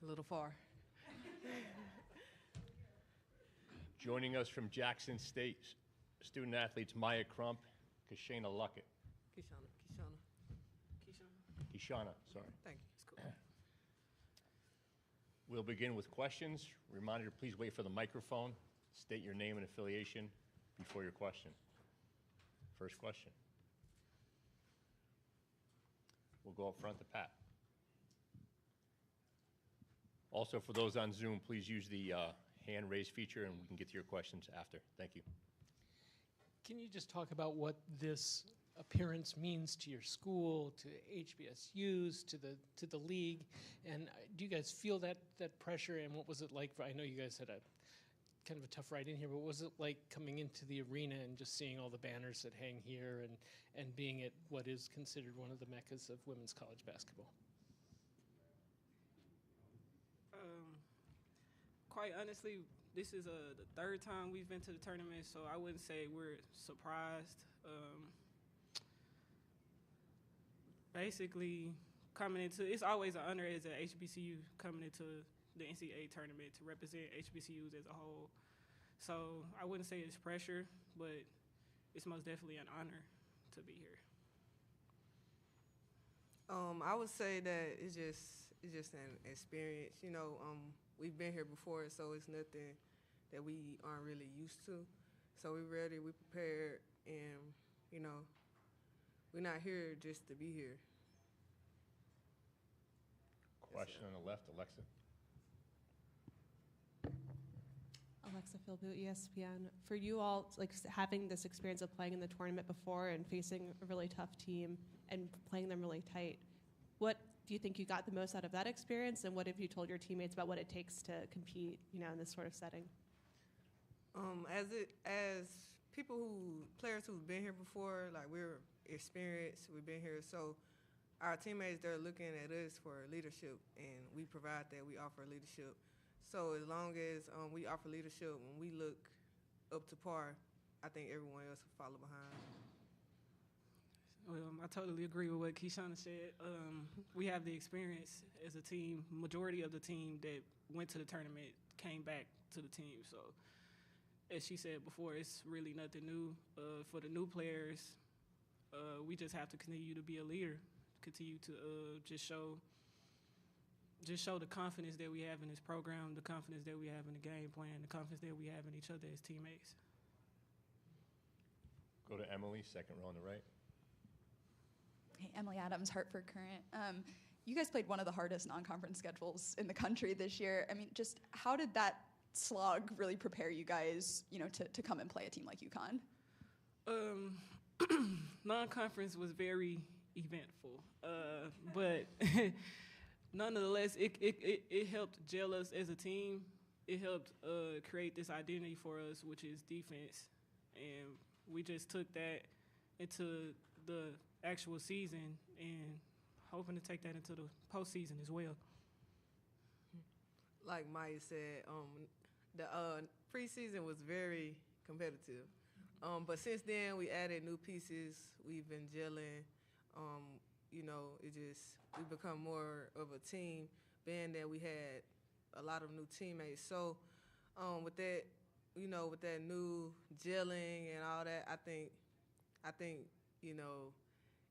A little far. Joining us from Jackson State, student athletes Maya Crump, Kashana Luckett. Kishana, sorry. Thank you. It's cool. We'll begin with questions. Reminder to please wait for the microphone. State your name and affiliation before your question. First question. We'll go up front to Pat. Also, for those on Zoom, please use the hand raise feature and we can get to your questions after. Thank you. Can you just talk about what this appearance means to your school, to HBSUs, to the league, and do you guys feel that pressure? And what was it like? I know you guys had a kind of a tough ride in here, but what was it like coming into the arena and just seeing all the banners that hang here and being at what is considered one of the meccas of women's college basketball? Quite honestly, this is the third time we've been to the tournament, so I wouldn't say we're surprised. Basically, coming into, it's always an honor as an HBCU coming into the NCAA tournament to represent HBCUs as a whole. So I wouldn't say it's pressure, but it's most definitely an honor to be here. I would say that it's just an experience. You know, we've been here before, so it's nothing that we aren't really used to. So we're ready, we're prepared, and, you know, we're not here just to be here. Question on the left, Alexa. Alexa Philboot, ESPN. For you all, like having this experience of playing in the tournament before and facing a really tough team and playing them really tight, what do you think you got the most out of that experience, and what have you told your teammates about what it takes to compete, you know, in this sort of setting? As players who've been here before, like we're experienced, we've been here, so our teammates, they're looking at us for leadership, and we provide that, we offer leadership. So as long as we offer leadership, when we look up to par, I think everyone else will follow behind. Well, I totally agree with what Kishana said. We have the experience as a team. Majority of the team that went to the tournament came back to the team. So as she said before, it's really nothing new. For the new players, we just have to continue to be a leader, continue to just show the confidence that we have in this program, the confidence that we have in the game plan, the confidence that we have in each other as teammates. Go to Emily, second row on the right. Hey, Emily Adams, Hartford Courant. You guys played one of the hardest non-conference schedules in the country this year. I mean, just how did that slog really prepare you guys, you know, to come and play a team like UConn? Non-conference was very eventful, but nonetheless, it helped gel us as a team. It helped create this identity for us, which is defense, and we just took that into the actual season and hoping to take that into the postseason as well. Like Maya said, the preseason was very competitive. But since then, we added new pieces. We've been gelling. You know, we become more of a team, being that we had a lot of new teammates. So with that, you know, with that new gelling and all that, I think, you know,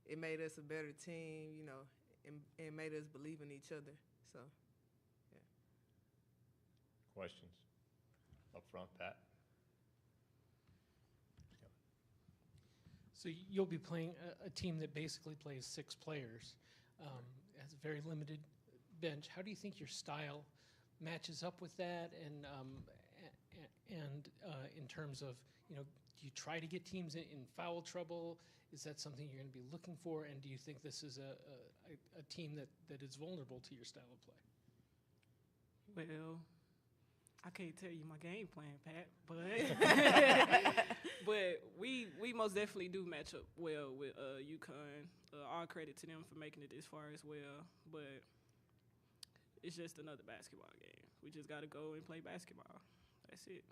it made us a better team, you know, and made us believe in each other. So, yeah. Questions? Up front, Pat. So you'll be playing a team that basically plays 6 players, has a very limited bench. How do you think your style matches up with that? And in terms of, you know, do you try to get teams in foul trouble? Is that something you're going to be looking for? And do you think this is a team that is vulnerable to your style of play? Well, I can't tell you my game plan, Pat, but we most definitely do match up well with UConn. All credit to them for making it this far as well. But it's just another basketball game. We just got to go and play basketball. That's it.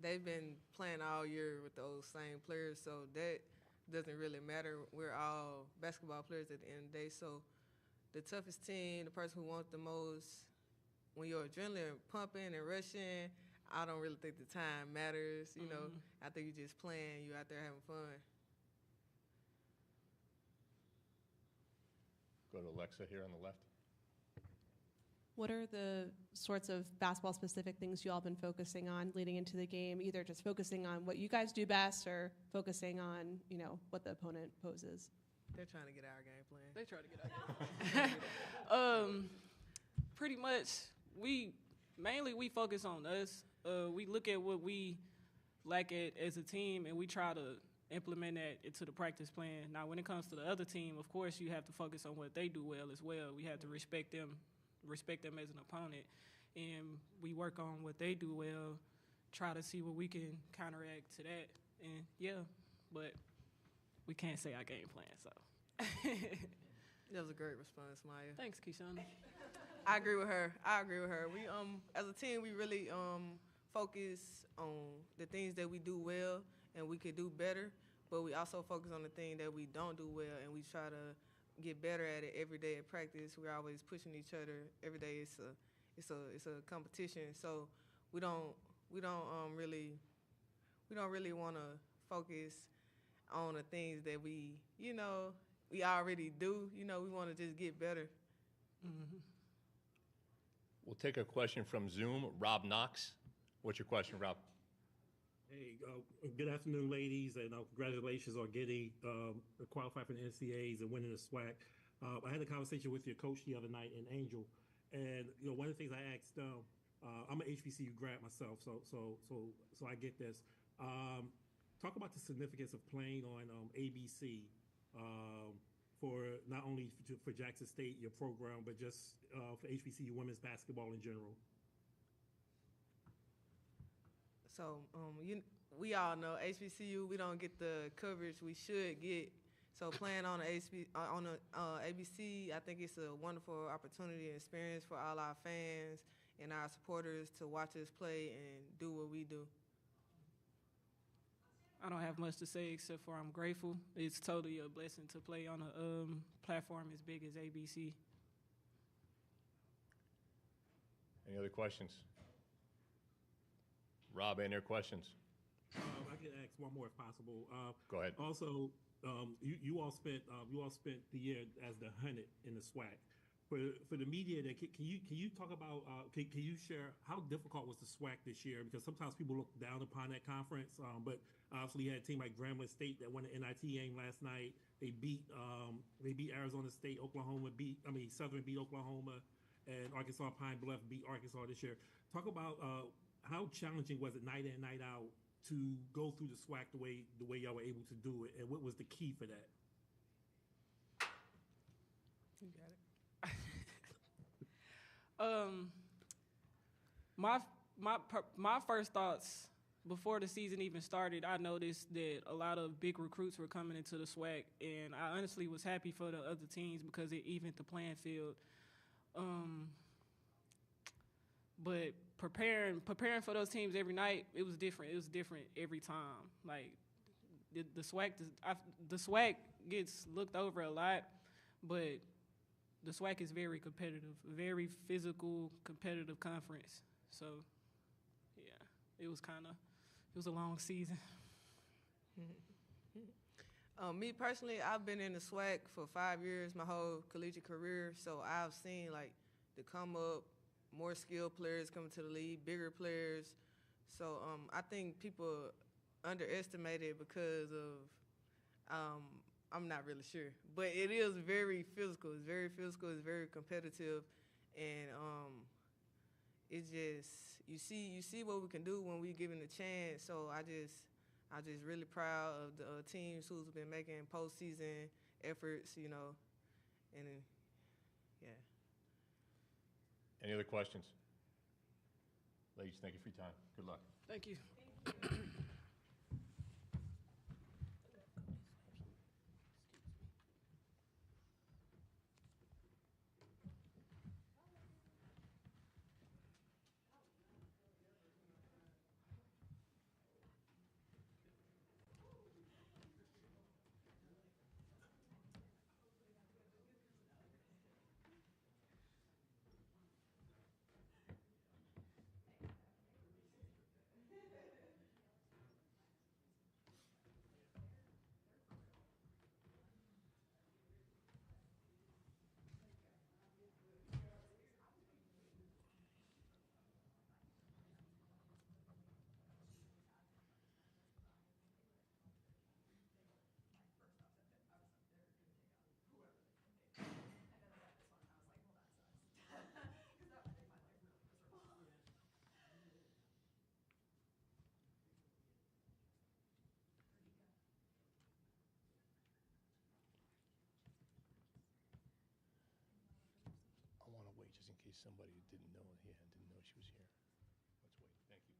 They've been playing all year with those same players, so that doesn't really matter. We're all basketball players at the end of the day, so the toughest team, the person who wants the most. When your adrenaline pumping and rushing, I don't really think the time matters. You know, I think you're just playing. You out there having fun. Go to Alexa here on the left. What are the sorts of basketball-specific things you all been focusing on leading into the game? Either just focusing on what you guys do best, or focusing on what the opponent poses. They're trying to get our game plan. They try to get out. Pretty much, we focus on us. We look at what we lack at as a team, and we try to implement that into the practice plan. Now, when it comes to the other team, of course, you have to focus on what they do well as well. We have to respect them as an opponent, and we work on what they do well, try to see what we can counteract to that. And yeah, but we can't say our game plan, so. That was a great response, Maya. Thanks, Keyshawn. I agree with her. We as a team, we really focus on the things that we do well and we could do better, but we also focus on the thing that we don't do well, and we try to get better at it every day at practice. We're always pushing each other every day. It's a competition. So we don't really want to focus on the things that we already do. We want to just get better. Mm-hmm. We'll take a question from Zoom. Rob Knox. What's your question, Rob? Hey, good afternoon, ladies, and congratulations on getting qualified for the NCAAs and winning the SWAC. I had a conversation with your coach the other night in Angel, and one of the things I asked, I'm an HBCU grad myself, so I get this. Talk about the significance of playing on ABC for not only for Jackson State, your program, but just for HBCU women's basketball in general. So we all know HBCU, we don't get the coverage we should get. So playing on ABC, I think it's a wonderful opportunity and experience for all our fans and our supporters to watch us play and do what we do. I don't have much to say except for I'm grateful. It's totally a blessing to play on a platform as big as ABC. Any other questions? Rob, any other questions? I can ask one more if possible. Go ahead. Also, you all spent the year as the 100 in the SWAC. For the media, can you talk about can you share how difficult was the SWAC this year? Because sometimes people look down upon that conference, but obviously you had a team like Grambling State that won the NIT game last night. They beat Arizona State. Southern beat Oklahoma, and Arkansas Pine Bluff beat Arkansas this year. Talk about how challenging was it night in, night out to go through the SWAC the way y'all were able to do it, and what was the key for that? You got it. My first thoughts before the season even started, I noticed that a lot of big recruits were coming into the SWAC, and I honestly was happy for the other teams because it evened the playing field. But preparing for those teams every night, it was different. It was different every time. Like the SWAC gets looked over a lot, but the SWAC is very competitive, very physical, competitive conference. So, yeah, it was a long season. Me personally, I've been in the SWAC for 5 years, my whole collegiate career. So I've seen the come up, more skilled players coming to the league, bigger players. So I think people underestimate it because of I'm not really sure, but it is very physical. It's very physical. It's very competitive, and it's just you see what we can do when we given a chance. So I just really proud of the teams who's been making postseason efforts, and yeah. Any other questions? Ladies, thank you for your time. Good luck. Thank you. case somebody didn't know, didn't know she was here. Let's wait. Thank you.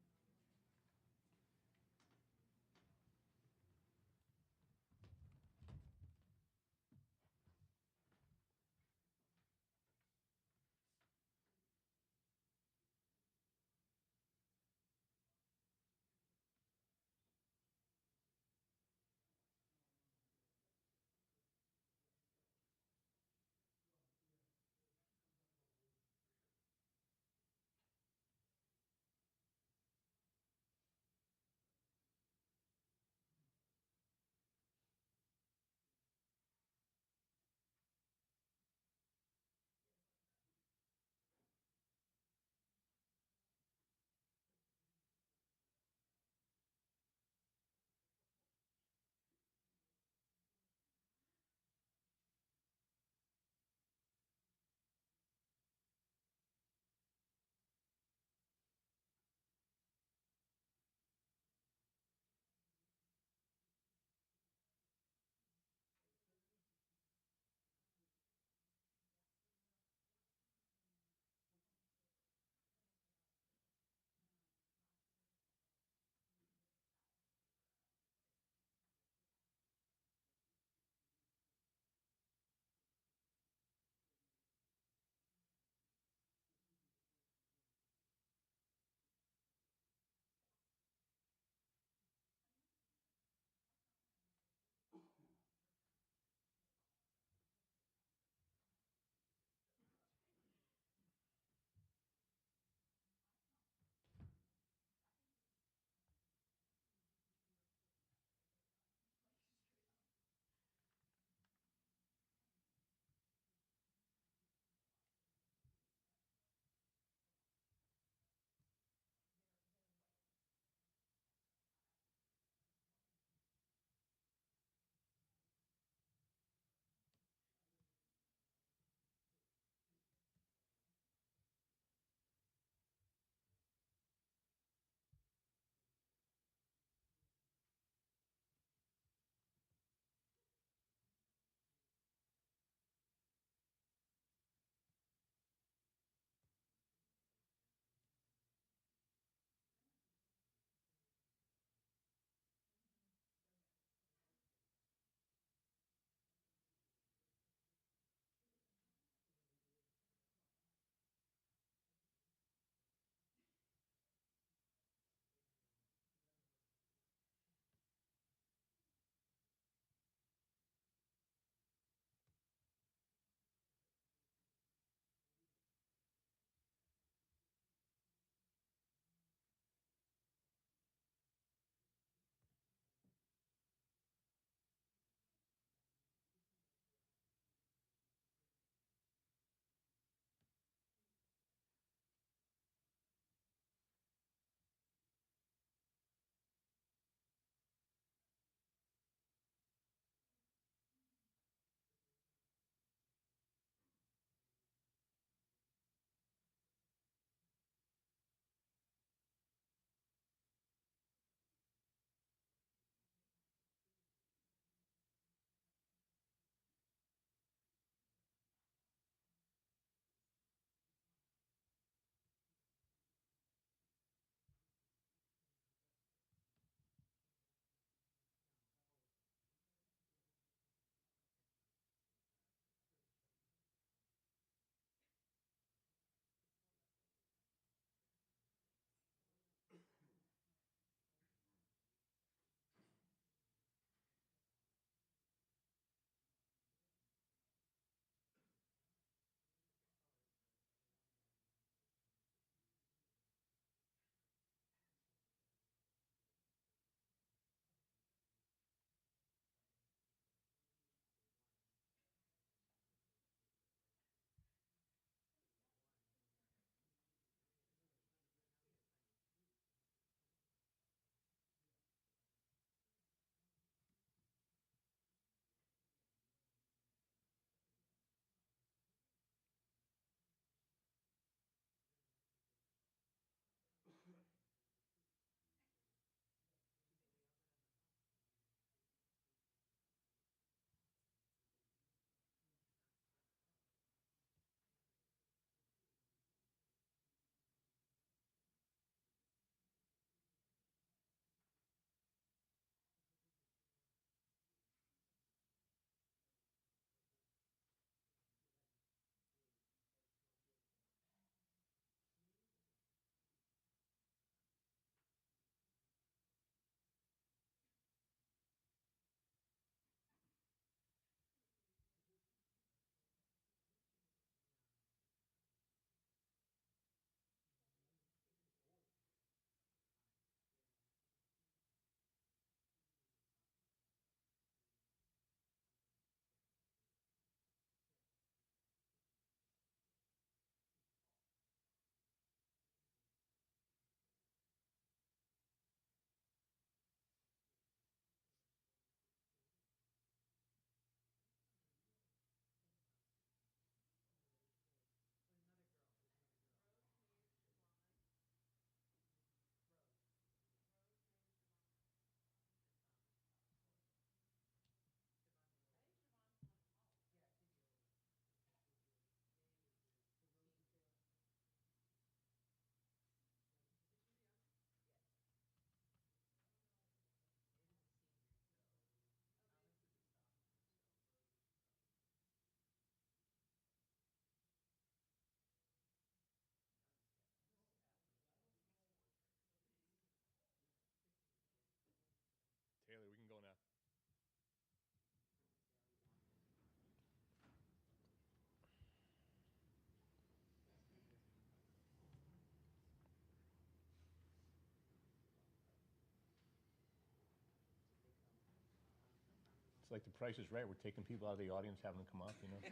It's like The Price is Right. We're taking people out of the audience, having them come up, you know?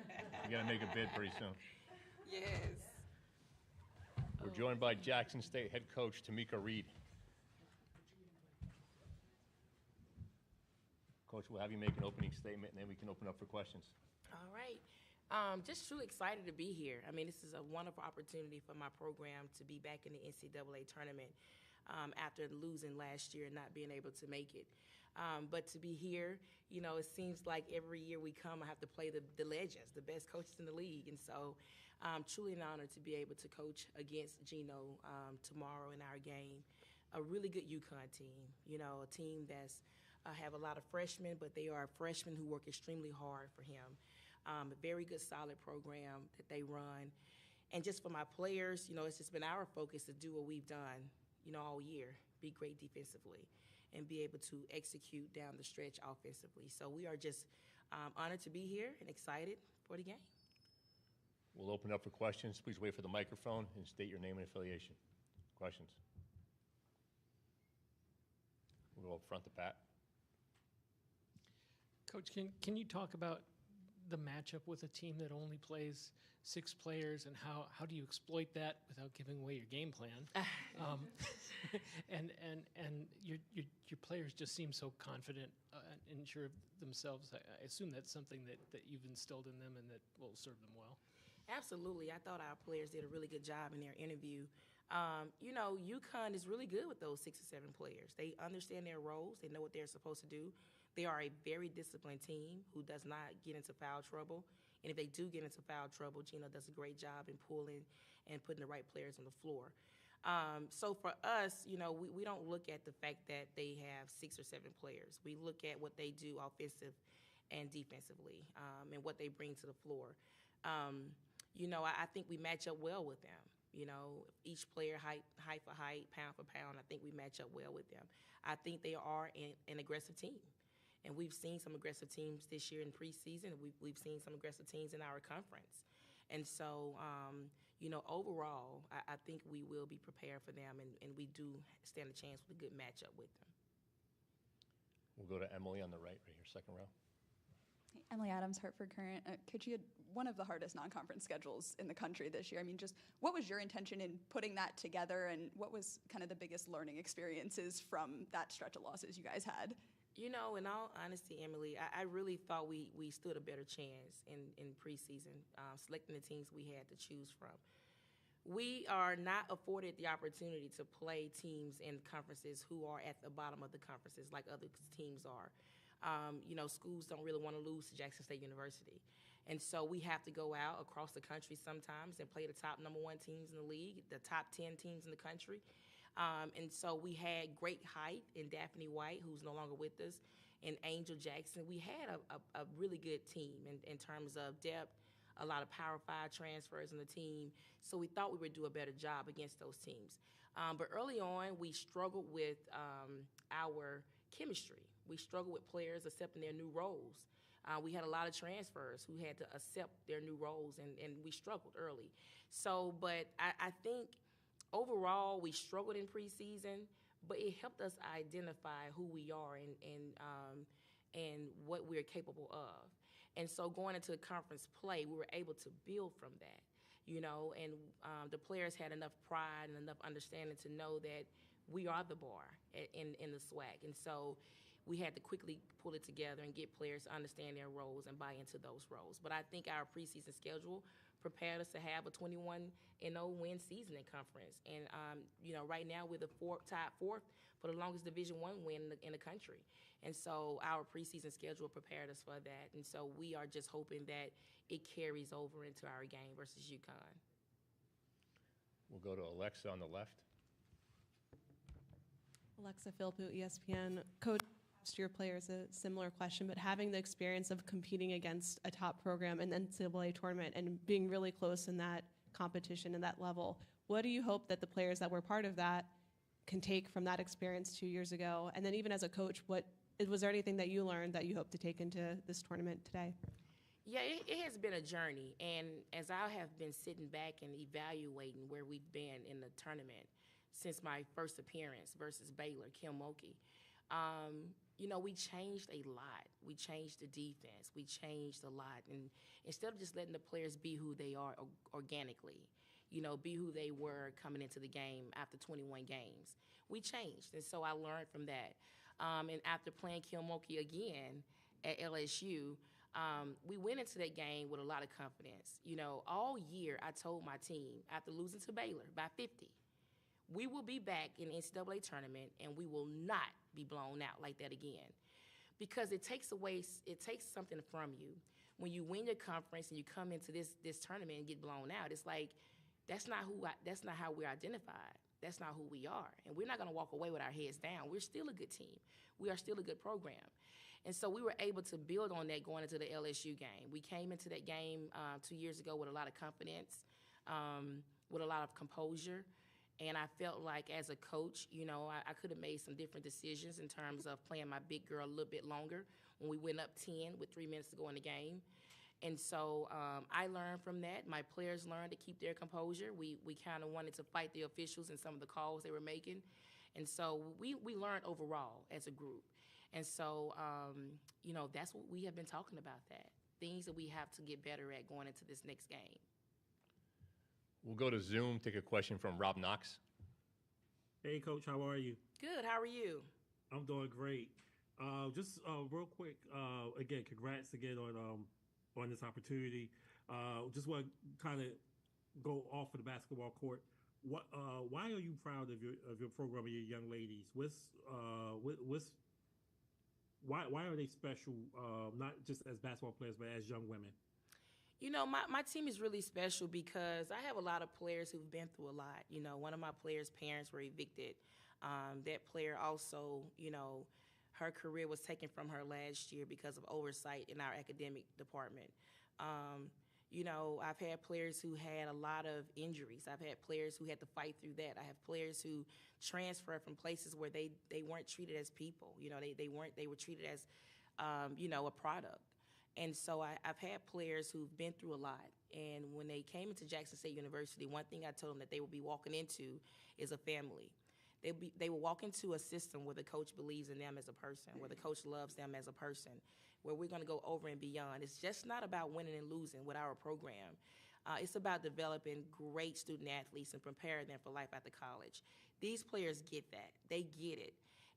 You got to make a bid pretty soon. Yes. We're joined by Jackson State head coach Tomekia Reed. Coach, we'll have you make an opening statement, and then we can open up for questions. All right. Just truly excited to be here. I mean, this is a wonderful opportunity for my program to be back in the NCAA tournament after losing last year and not being able to make it. But to be here, you know, it seems like every year we come, I have to play the legends, the best coaches in the league. And so truly an honor to be able to coach against Gino tomorrow in our game. A really good UConn team, you know, a team that's have a lot of freshmen, but they are freshmen who work extremely hard for him. A very good, solid program that they run. And just for my players, you know, it's just been our focus to do what we've done, you know, all year, be great defensively and be able to execute down the stretch offensively. So we are just honored to be here and excited for the game. We'll open up for questions. Please wait for the microphone and state your name and affiliation. Questions? We'll go up front to Pat. Coach, can you talk about the matchup with a team that only plays 6 players, and how do you exploit that without giving away your game plan? And your players just seem so confident and sure of themselves. I assume that's something that you've instilled in them and that will serve them well. Absolutely. I thought our players did a really good job in their interview. You know, UConn is really good with those 6 or 7 players. They understand their roles. They know what they're supposed to do. They are a very disciplined team who does not get into foul trouble. And if they do get into foul trouble, Gino does a great job in pulling and putting the right players on the floor. So for us, you know, we don't look at the fact that they have 6 or 7 players. We look at what they do offensive and defensively and what they bring to the floor. You know, I think we match up well with them. You know, each player height for height, pound for pound, I think we match up well with them. I think they are an aggressive team. And we've seen some aggressive teams this year in preseason. We've seen some aggressive teams in our conference. And so, you know, overall, I think we will be prepared for them, and we do stand a chance with a good matchup with them. We'll go to Emily on the right here, second row. Hey, Emily Adams, Hartford Current. Coach, you had one of the hardest non-conference schedules in the country this year. I mean, just what was your intention in putting that together, and what was kind of the biggest learning experiences from that stretch of losses you guys had? You know, in all honesty, Emily, I really thought we stood a better chance in preseason, selecting the teams we had to choose from. We are not afforded the opportunity to play teams in conferences who are at the bottom of the conferences like other teams are. You know, schools don't really want to lose to Jackson State University. And so we have to go out across the country sometimes and play the top number 1 teams in the league, the top 10 teams in the country. And so we had great height in Daphne White, who's no longer with us, and Angel Jackson. We had a really good team in terms of depth, a lot of Power 5 transfers in the team. So we thought we would do a better job against those teams. But early on, we struggled with our chemistry. We struggled with players accepting their new roles. We had a lot of transfers who had to accept their new roles, and we struggled early. So, but I think overall, we struggled in preseason, but it helped us identify who we are and what we're capable of. And so going into conference play, we were able to build from that, you know, and the players had enough pride and enough understanding to know that we are the bar in the SWAC. And so we had to quickly pull it together and get players to understand their roles and buy into those roles. But I think our preseason schedule prepared us to have a 21-0 win season in conference. And, you know, right now we're tied fourth for the longest Division I win in the country. And so our preseason schedule prepared us for that. And so we are just hoping that it carries over into our game versus UConn. We'll go to Alexa on the left. Alexa Philpott, ESPN. Coach, to your players a similar question, but having the experience of competing against a top program in the NCAA tournament and being really close in that competition and that level, what do you hope that the players that were part of that can take from that experience 2 years ago? And then even as a coach, was there anything that you learned that you hope to take into this tournament today? Yeah, it has been a journey. And as I have been sitting back and evaluating where we've been in the tournament since my first appearance versus Baylor, Kim Mulkey, we changed a lot. We changed the defense. We changed a lot. And instead of just letting the players be who they are organically, be who they were coming into the game after 21 games, we changed. And so I learned from that. And after playing Tomekia again at LSU, we went into that game with a lot of confidence. All year I told my team, after losing to Baylor by 50, we will be back in the NCAA tournament, and we will not be blown out like that again. Because it takes something from you. When you win your conference and you come into this tournament and get blown out, it's like, that's not how we're identified. That's not who we are. And we're not going to walk away with our heads down. We're still a good team. We are still a good program. And so we were able to build on that going into the LSU game. We came into that game 2 years ago with a lot of confidence, with a lot of composure. And I felt like as a coach, I could have made some different decisions in terms of playing my big girl a little bit longer when we went up 10 with 3 minutes to go in the game. And so I learned from that. My players learned to keep their composure. We kind of wanted to fight the officials and some of the calls they were making. And so we learned overall as a group. And so, that's what we have been talking about, that. Things that we have to get better at going into this next game. We'll go to Zoom, take a question from Rob Knox. Hey, Coach, how are you? Good. How are you? I'm doing great. Just real quick, again, congrats again on this opportunity. Just want to kind of go off of the basketball court. Why are you proud of your program and your young ladies? Why are they special? Not just as basketball players, but as young women. My team is really special because I have a lot of players who've been through a lot. One of my players' parents were evicted. That player also, her career was taken from her last year because of oversight in our academic department. I've had players who had a lot of injuries. I've had players who had to fight through that. I have players who transferred from places where they weren't treated as people. They were treated as, a product. And so I've had players who've been through a lot. And when they came into Jackson State University, one thing I told them that they will be walking into is a family. They will walk into a system where the coach believes in them as a person, where the coach loves them as a person, where we're going to go over and beyond. It's just not about winning and losing with our program. It's about developing great student athletes and preparing them for life after college. These players get that. They get it.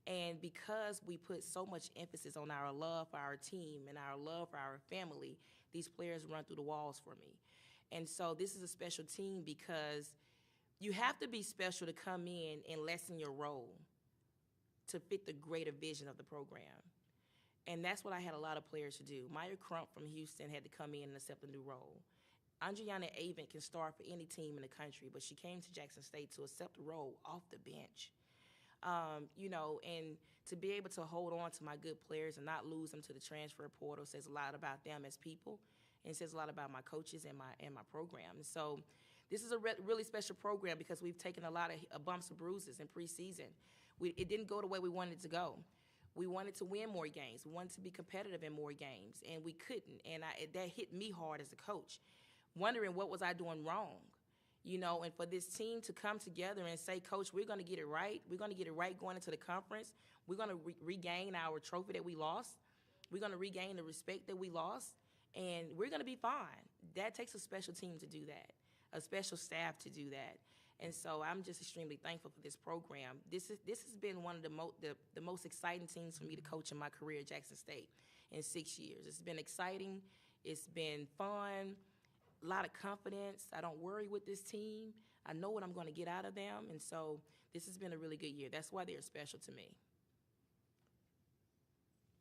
And because we put so much emphasis on our love for our team and our love for our family, these players run through the walls for me. And so this is a special team because you have to be special to come in and lessen your role to fit the greater vision of the program. And that's what I had a lot of players to do. Maya Crump from Houston had to come in and accept a new role. Andriana Avent can start for any team in the country, but she came to Jackson State to accept a role off the bench. And to be able to hold on to my good players and not lose them to the transfer portal says a lot about them as people, and it says a lot about my coaches and my program. And so this is a really special program because we've taken a lot of bumps and bruises in preseason. It didn't go the way we wanted it to go. We wanted to win more games. We wanted to be competitive in more games, and we couldn't. And that hit me hard as a coach, wondering what was I doing wrong. And for this team to come together and say, Coach, we're going to get it right. We're going to get it right going into the conference. We're going to regain our trophy that we lost. We're going to regain the respect that we lost, and we're going to be fine. That takes a special team to do that, a special staff to do that. And so I'm just extremely thankful for this program. This has been one of the most exciting teams for me to coach in my career at Jackson State in 6 years. It's been exciting. It's been fun. A lot of confidence. I don't worry with this team. I know what I'm going to get out of them, and so this has been a really good year. That's why they're special to me.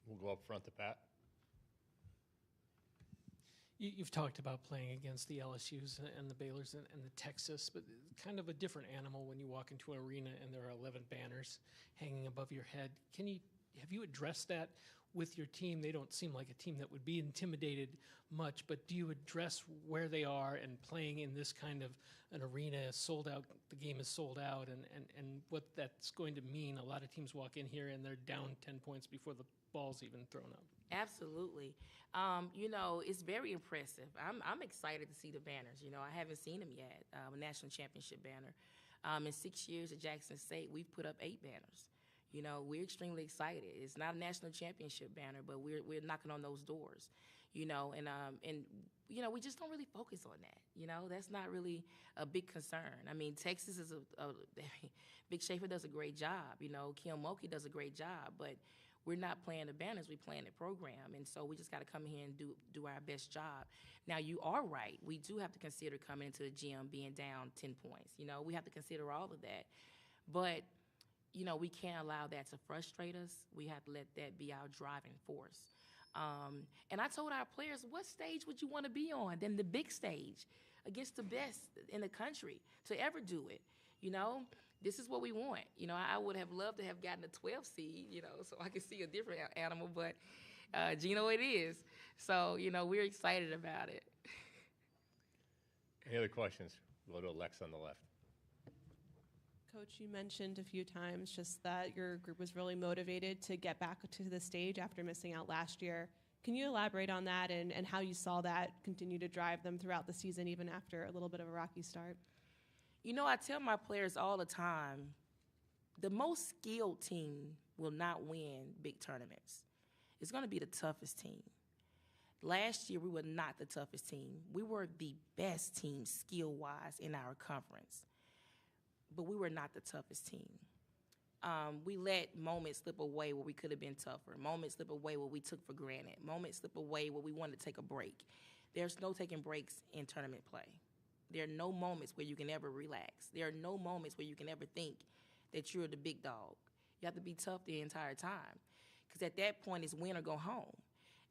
We'll go up front to Pat. You've talked about playing against the LSUs and the Baylors and the Texas, but kind of a different animal when you walk into an arena and there are 11 banners hanging above your head. Have you addressed that with your team? They don't seem like a team that would be intimidated much, but do you address where they are and playing in this kind of an arena sold out, the game is sold out, and what that's going to mean? A lot of teams walk in here and they're down 10 points before the ball's even thrown up. Absolutely. It's very impressive. I'm excited to see the banners. I haven't seen them yet, a national championship banner. In 6 years at Jackson State, we've put up 8 banners. You know, we're extremely excited. It's not a national championship banner, but we're knocking on those doors, you know, and you know, we just don't really focus on that. You know, that's not really a big concern. I mean, Texas is Big Schaefer does a great job. You know, Kim Mulkey does a great job, but we're not playing the banners, we're playing the program. And so we just got to come here and do our best job. Now, you are right. We do have to consider coming into the gym being down 10 points. You know, we have to consider all of that. But, you know, we can't allow that to frustrate us. We have to let that be our driving force. And I told our players, what stage would you want to be on? Then the big stage against the best in the country to ever do it. You know, this is what we want. You know, I would have loved to have gotten a 12 seed, you know, so I could see a different animal, but Gino, it is. So, you know, we're excited about it. Any other questions? We'll go to Alex on the left. Coach, you mentioned a few times just that your group was really motivated to get back to the stage after missing out last year. Can you elaborate on that and how you saw that continue to drive them throughout the season, even after a little bit of a rocky start? You know, I tell my players all the time, the most skilled team will not win big tournaments. It's going to be the toughest team. Last year, we were not the toughest team. We were the best team skill-wise in our conference, but we were not the toughest team. We let moments slip away where we could have been tougher, moments slip away where we took for granted, moments slip away where we wanted to take a break. There's no taking breaks in tournament play. There are no moments where you can ever relax. There are no moments where you can ever think that you're the big dog. You have to be tough the entire time, because at that point it's win or go home.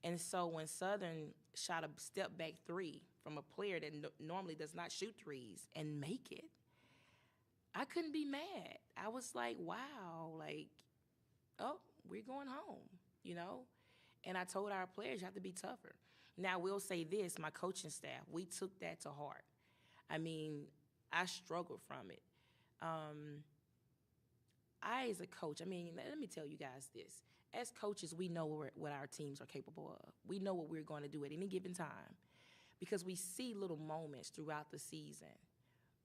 And so when Southern shot a step back three from a player that normally does not shoot threes and make it, I couldn't be mad. I was like, wow, like, oh, we're going home, you know? And I told our players, you have to be tougher. Now, I will say this, my coaching staff, we took that to heart. I mean, I struggled from it. I, as a coach, I mean, let me tell you guys this. As coaches, we know what our teams are capable of. We know what we're going to do at any given time, because we see little moments throughout the season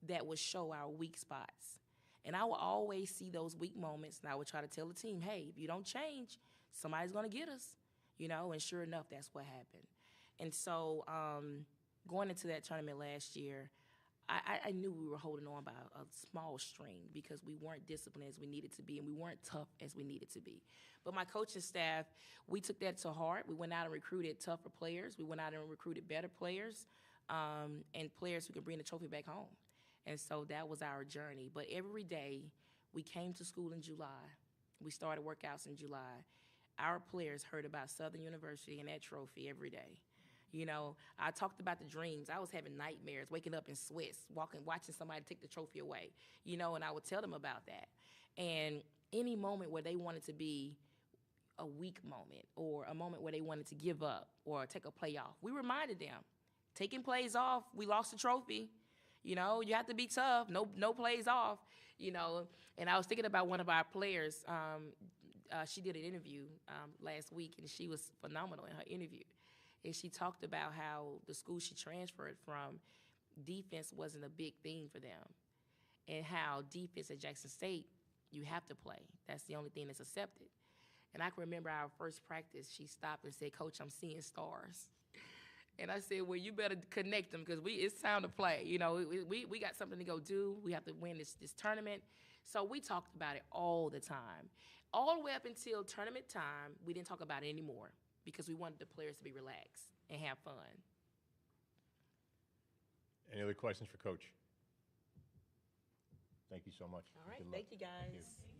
that will show our weak spots. And I will always see those weak moments, and I would try to tell the team, hey, if you don't change, somebody's going to get us, you know, and sure enough, that's what happened. And so going into that tournament last year, I knew we were holding on by a small string because we weren't disciplined as we needed to be, and we weren't tough as we needed to be. But my coaching staff, we took that to heart. We went out and recruited tougher players. We went out and recruited better players, and players who could bring the trophy back home. And so that was our journey. But every day, we came to school in July. We started workouts in July. Our players heard about Southern University and that trophy every day. You know, I talked about the dreams. I was having nightmares, waking up in sweats, watching somebody take the trophy away, you know, and I would tell them about that. And any moment where they wanted to be a weak moment or a moment where they wanted to give up or take a play off, we reminded them, taking plays off, we lost the trophy. You know, you have to be tough, no plays off, you know. And I was thinking about one of our players. She did an interview last week, and she was phenomenal in her interview. And she talked about how the school she transferred from, defense wasn't a big thing for them, and how defense at Jackson State, you have to play. That's the only thing that's accepted. And I can remember our first practice, she stopped and said, Coach, I'm seeing stars. And I said, well, you better connect them, because it's time to play. You know, we got something to go do. We have to win this tournament. So we talked about it all the time. All the way up until tournament time, we didn't talk about it anymore, because we wanted the players to be relaxed and have fun. Any other questions for Coach? Thank you so much. All right, Good luck. thank you, guys. Thank you.